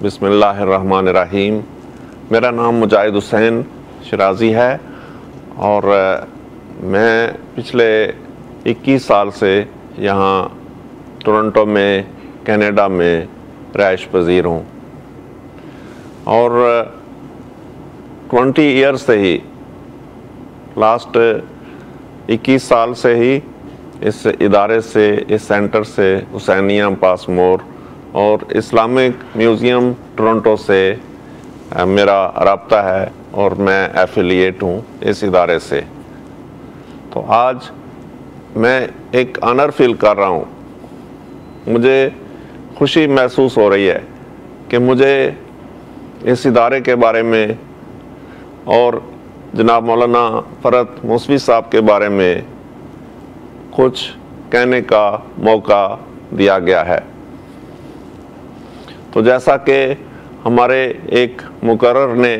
बिस्मिल्लाहिर्रहमानिर्रहीम। मेरा नाम मुजाहिद हुसैन शिराज़ी है और मैं पिछले 21 साल से यहाँ टोरंटो में कनाडा में रहाइश पज़ीर हूँ और 20 ईयर्स से ही लास्ट 21 साल से ही इस इदारे से, इस सेंटर से, हुसैनिया पासमोर और इस्लामिक म्यूज़ियम टोरंटो से मेरा रब्ता है और मैं एफिलिएट हूँ इस इदारे से। तो आज मैं एक ऑनर फील कर रहा हूँ, मुझे खुशी महसूस हो रही है कि मुझे इस इदारे के बारे में और जनाब मौलाना फ़रत मूसवी साहब के बारे में कुछ कहने का मौका दिया गया है। तो जैसा कि हमारे एक मुकर्रर ने,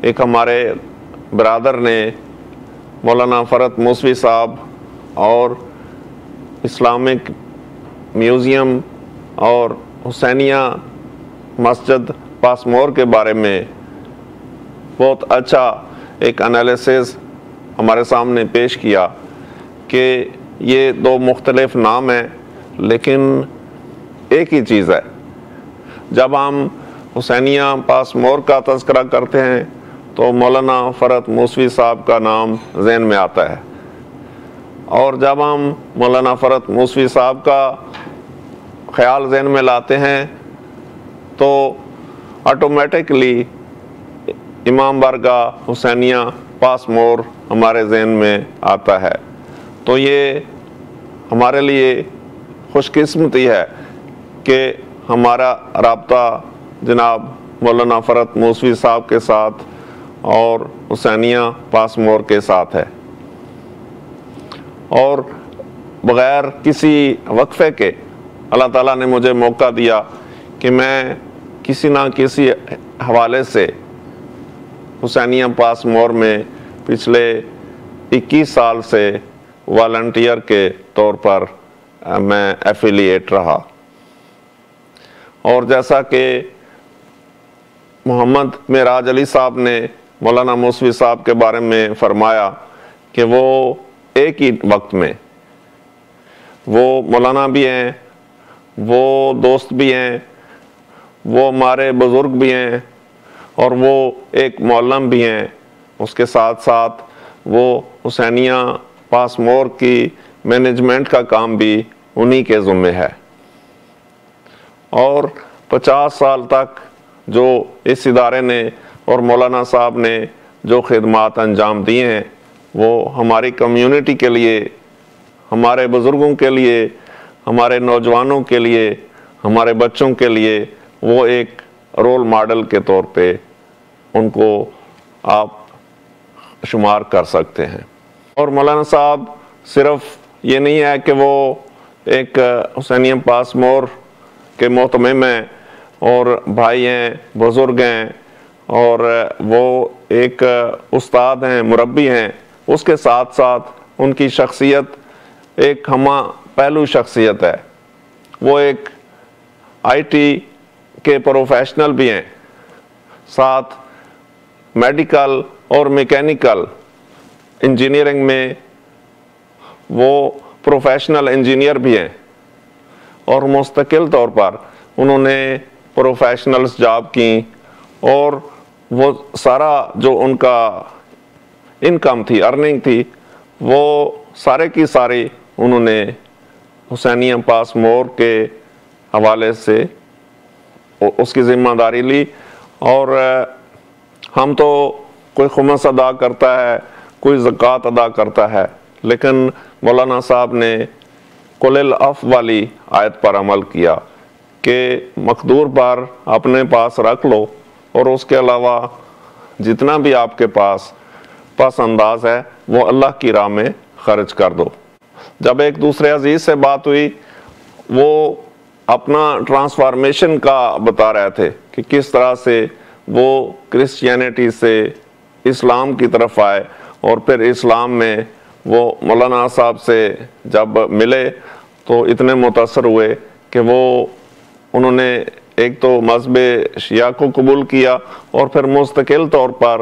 एक हमारे ब्रादर ने मौलाना फ़रत मूसवी साहब और इस्लामिक म्यूज़ियम और हुसैनिया मस्जिद पासमोर के बारे में बहुत अच्छा एक एनालिसिस हमारे सामने पेश किया कि ये दो मुख्तलिफ नाम हैं लेकिन एक ही चीज़ है। जब हम हुसैनिया पासमोर का तज़किरा करते हैं तो मौलाना फ़रत मूसवी साहब का नाम ज़हन में आता है और जब हम मौलाना फ़रत मूसवी साहब का ख़याल ज़हन में लाते हैं तो ऑटोमेटिकली इमाम बारगाह हुसैनिया पासमोर हमारे ज़हन में आता है। तो ये हमारे लिए खुशकिस्मती है कि हमारा रब्ता जनाब मौलाना फ़रत मूसवी साहब के साथ और हुसैनिया पासमोर के साथ है और बग़ैर किसी वक्फ़े के अल्लाह ताला ने मुझे मौका दिया कि मैं किसी ना किसी हवाले से हुसैनिया पासमोर में पिछले 21 साल से वॉलंटियर के तौर पर मैं एफिलिएट रहा। और जैसा कि मोहम्मद मेराज अली साहब ने मौलाना मूसवी साहब के बारे में फ़रमाया कि वो एक ही वक्त में वो मौलाना भी हैं, वो दोस्त भी हैं, वो हमारे बुज़ुर्ग भी हैं और वो एक मौलम भी हैं। उसके साथ साथ वो हुसैनिया पासमोर की मैनेजमेंट का काम भी उन्हीं के ज़िम्मे है और 50 साल तक जो इस इदारे ने और मौलाना साहब ने जो खिदमात अंजाम दिए हैं वो हमारी कम्युनिटी के लिए, हमारे बुज़ुर्गों के लिए, हमारे नौजवानों के लिए, हमारे बच्चों के लिए वो एक रोल मॉडल के तौर पे उनको आप शुमार कर सकते हैं। और मौलाना साहब सिर्फ़ ये नहीं है कि वो एक हुसैनिया पासमोर के मोहतमिम हैं और भाई हैं, बुज़ुर्ग हैं और वो एक उस्ताद हैं, मुरब्बी हैं, उसके साथ साथ उनकी शख्सियत एक हमा पहलू शख्सियत है। वो एक आईटी के प्रोफेशनल भी हैं, साथ मेडिकल और मैकेनिकल इंजीनियरिंग में वो प्रोफेशनल इंजीनियर भी हैं और मुस्तकिल तौर पर उन्होंने प्रोफेशनल्स जॉब की और वो सारा जो उनका इनकम थी, अर्निंग थी, वो सारे की सारी उन्होंने हुसैनिया पासमोर के हवाले से उसकी ज़िम्मेदारी ली। और हम तो कोई खुमस अदा करता है, कोई ज़कात अदा करता है, लेकिन मौलाना साहब ने कुल अफ़ वाली आयत पर अमल किया कि मक़दूर पर अपने पास रख लो और उसके अलावा जितना भी आपके पास अंदाज़ है वो अल्लाह की राह में ख़र्च कर दो। जब एक दूसरे अजीज़ से बात हुई, वो अपना ट्रांसफॉर्मेशन का बता रहे थे कि किस तरह से वो क्रिश्चियनिटी से इस्लाम की तरफ आए और फिर इस्लाम में वो मौलाना साहब से जब मिले तो इतने मुतासर हुए कि वो उन्होंने ایک تو مذہب شیعہ کو قبول کیا اور پھر مستقل طور پر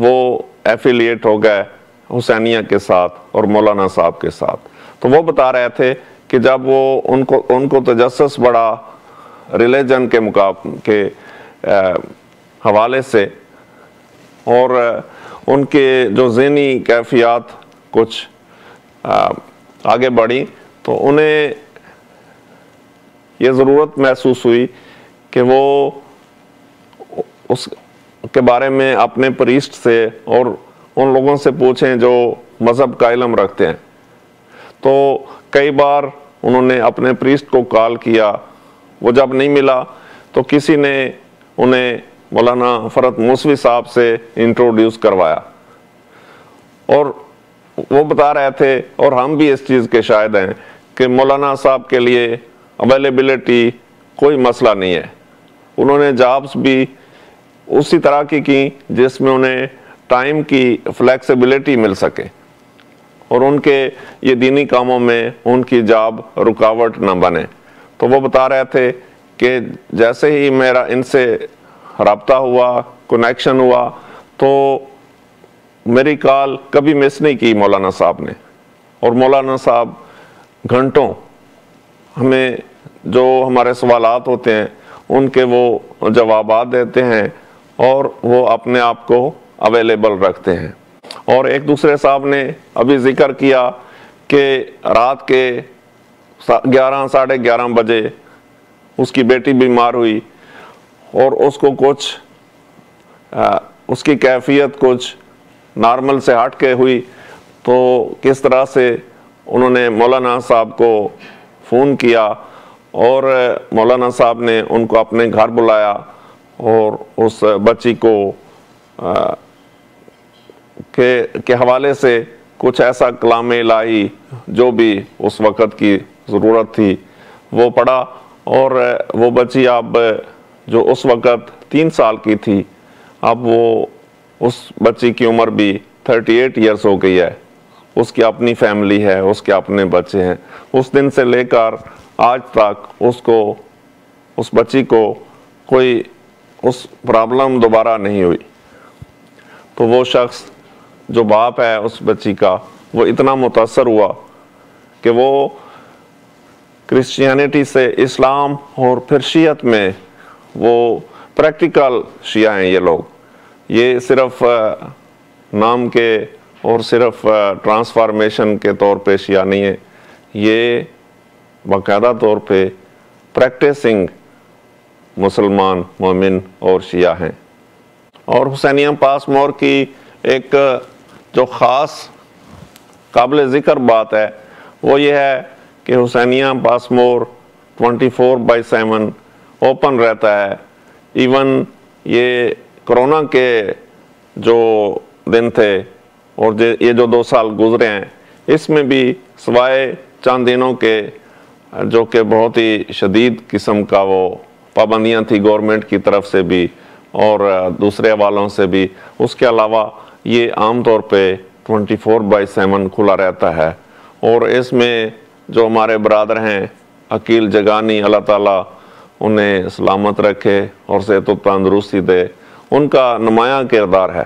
وہ ایفیلیٹ ہو گئے حسینیہ کے ساتھ اور مولانا صاحب کے ساتھ۔ تو وہ بتا رہے تھے کہ جب وہ ان کو تجسس بڑا ریلیجن کے حوالے سے، اور ان کے جو ذہنی کیفیات کچھ آگے بڑھی، تو انہیں یہ ضرورت محسوس ہوئی کہ وہ اس کے بارے میں اپنے پریسٹ سے اور ان لوگوں سے پوچھیں جو مذہب کا علم رکھتے ہیں۔ تو کئی بار انہوں نے اپنے پریسٹ کو کال کیا، وہ جب نہیں ملا تو کسی نے انہیں مولانا فرت موسوی صاحب سے انٹروڈیوس کروایا، اور وہ بتا رہے تھے، اور ہم بھی اس چیز کے شاہد ہیں، کہ مولانا صاحب کے لیے اویلیبلٹی کوئی مسئلہ نہیں ہے۔ انہوں نے جابس بھی اسی طرح کی جس میں انہیں ٹائم کی فلیکسیبلٹی مل سکے، اور ان کے یہ دینی کاموں میں ان کی جاب رکاوٹ نہ بنے۔ تو وہ بتا رہے تھے کہ جیسے ہی میرا ان سے رابطہ ہوا، کنیکشن ہوا، تو میری کال کبھی مس نہیں کی مولانا صاحب نے، اور مولانا صاحب گھنٹوں ہمیں جو ہمارے سوالات ہوتے ہیں ان کے وہ جوابات دیتے ہیں، اور وہ اپنے آپ کو اویلیبل رکھتے ہیں۔ اور ایک دوسرے صاحب نے ابھی ذکر کیا کہ رات کے 11 ساڑھے 11 بجے اس کی بیٹی بیمار ہوئی، اور اس کو کچھ اس کی کیفیت کچھ نارمل سے ہٹ کے ہوئی، تو کس طرح سے انہوں نے مولانا صاحب کو فون کیا، اور مولانا صاحب نے ان کو اپنے گھر بلایا، اور اس بچی کو کے حوالے سے کچھ ایسا کلام الہی جو بھی اس وقت کی ضرورت تھی وہ پڑھا، اور وہ بچی اب جو اس وقت 3 سال کی تھی، اب وہ اس بچی کی عمر بھی 38 ایئرس ہو گئی ہے، اس کی اپنی فیملی ہے، اس کے اپنے بچے ہیں۔ اس دن سے لے کر آج تک اس بچی کو کوئی اس پرابلم دوبارہ نہیں ہوئی۔ تو وہ شخص جو باپ ہے اس بچی کا، وہ اتنا متاثر ہوا کہ وہ کرسچینٹی سے اسلام اور پھر شیعت میں وہ پریکٹیکل شیعہ ہیں۔ یہ لوگ یہ صرف نام کے اور صرف ٹرانسفارمیشن کے طور پہ شیعہ نہیں ہے، یہ باقاعدہ طور پہ پریکٹسنگ مسلمان مومن اور شیعہ ہیں۔ اور حسینیہ پاس مور کی ایک جو خاص قابل ذکر بات ہے وہ یہ ہے کہ حسینیہ پاس مور 24/7 اوپن رہتا ہے۔ ایون یہ کرونا کے جو دن تھے اور یہ جو 2 سال گزرے ہیں، اس میں بھی سوائے چند دنوں کے جو کہ بہت ہی شدید قسم کا وہ پابندیاں تھی گورنمنٹ کی طرف سے بھی اور دوسرے حوالوں سے بھی، اس کے علاوہ یہ عام طور پہ 24/7 کھلا رہتا ہے۔ اور اس میں جو ہمارے برادر ہیں عقیل جگانی، اللہ تعالیٰ انہیں سلامت رکھے اور صحت و تندرستی دے، ان کا نمایاں کردار ہے۔